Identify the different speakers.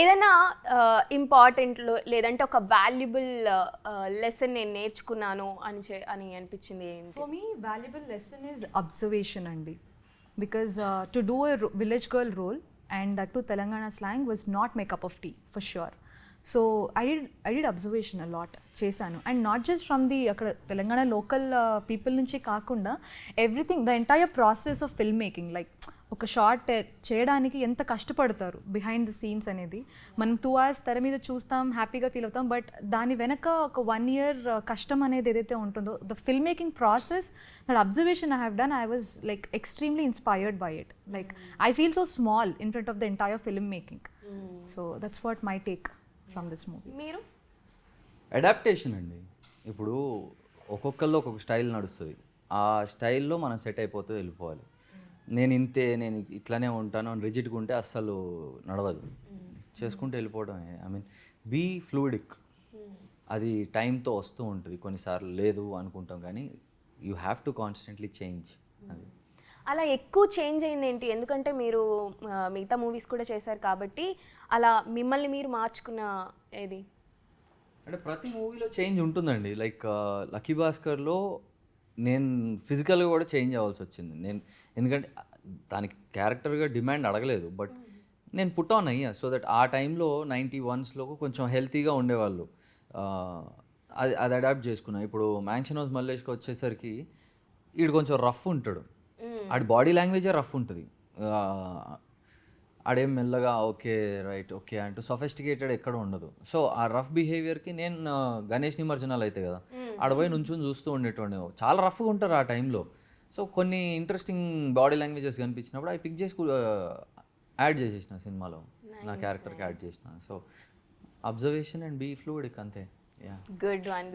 Speaker 1: ఏదైనా ఇంపార్టెంట్ లేదంటే ఒక వాల్యుబుల్ లెసన్ నేను నేర్చుకున్నాను అని అనిపించింది ఏంటి?
Speaker 2: For me, valuable lesson is observation andi. Because to do a village girl role and that too Telangana slang was not my cup of tea for sure. So I did observation a lot chesanu, and not just from the Telangana local people nunchi kaakunda, everything, the entire process of filmmaking, like ఒక short చేయడానికి ఎంత కష్టపడతారు behind the scenes అనేది. మనం 2 hours తెర మీద చూస్తాం, హ్యాపీగా ఫీల్ అవుతాం, బట్ దాని వెనక ఒక 1 year కష్టం అనేది ఏదైతే ఉంటుందో, the film making process, that observation I have done, I was like extremely inspired by it. Like I feel so small in front of the entire film making. So that's what my take from this movie.
Speaker 1: మీరు?
Speaker 3: Adaptation అండి. ఇప్పుడు ఒక్కొక్కరిలో ఒక్కొక్క style నడుస్తుంది, ఆ స్టైల్లో మనం set అయిపోతూ వెళ్ళిపోవాలి. నేను ఇట్లానే ఉంటాను అని రిజిడ్గా ఉంటే అస్సలు నడవదు. చేసుకుంటూ వెళ్ళిపోవడమే. I mean be fluidic. అది టైంతో వస్తూ ఉంటుంది. కొన్నిసార్లు లేదు అనుకుంటాం, కానీ you have to constantly change. అది
Speaker 1: అలా ఎక్కువ చేంజ్ అయింది ఏంటి? ఎందుకంటే మీరు మిగతా మూవీస్ కూడా చేశారు కాబట్టి అలా మిమ్మల్ని మీరు మార్చుకున్న ఏది?
Speaker 3: అంటే ప్రతి మూవీలో చేంజ్ ఉంటుందండి. లైక్ లక్కీ భాస్కర్లో నేను ఫిజికల్గా కూడా చేంజ్ అవ్వాల్సి వచ్చింది. ఎందుకంటే దానికి క్యారెక్టర్గా డిమాండ్ అడగలేదు, బట్ నేను పుట్ ఆన్ అయ్యా. సో దట్ ఆ టైంలో 91sలో కొంచెం హెల్తీగా ఉండేవాళ్ళు. అది అడాప్ట్ చేసుకున్నా. ఇప్పుడు మ్యాన్షన్ హౌస్ మల్లేష్కి వచ్చేసరికి వీడు కొంచెం రఫ్ ఉంటాడు. ఆడి బాడీ లాంగ్వేజే రఫ్ ఉంటుంది. ఆడేం మెల్లగా ఓకే రైట్ ఓకే అంటూ సొఫిస్టికేటెడ్ ఎక్కడ ఉండదు. సో ఆ రఫ్ బిహేవియర్కి నేను గణేష్ నిమజ్జనాలు అయితే కదా, ఆడపోయి నుంచుని చూస్తూ ఉండేటువంటి. చాలా రఫ్గా ఉంటారు ఆ టైంలో. సో కొన్ని ఇంట్రెస్టింగ్ బాడీ లాంగ్వేజెస్ కనిపించినప్పుడు అవి పిక్ చేసి యాడ్ చేసేసిన సినిమాలో, నా క్యారెక్టర్కి యాడ్ చేసిన. So observation and be fluid అంతే.
Speaker 1: Good one.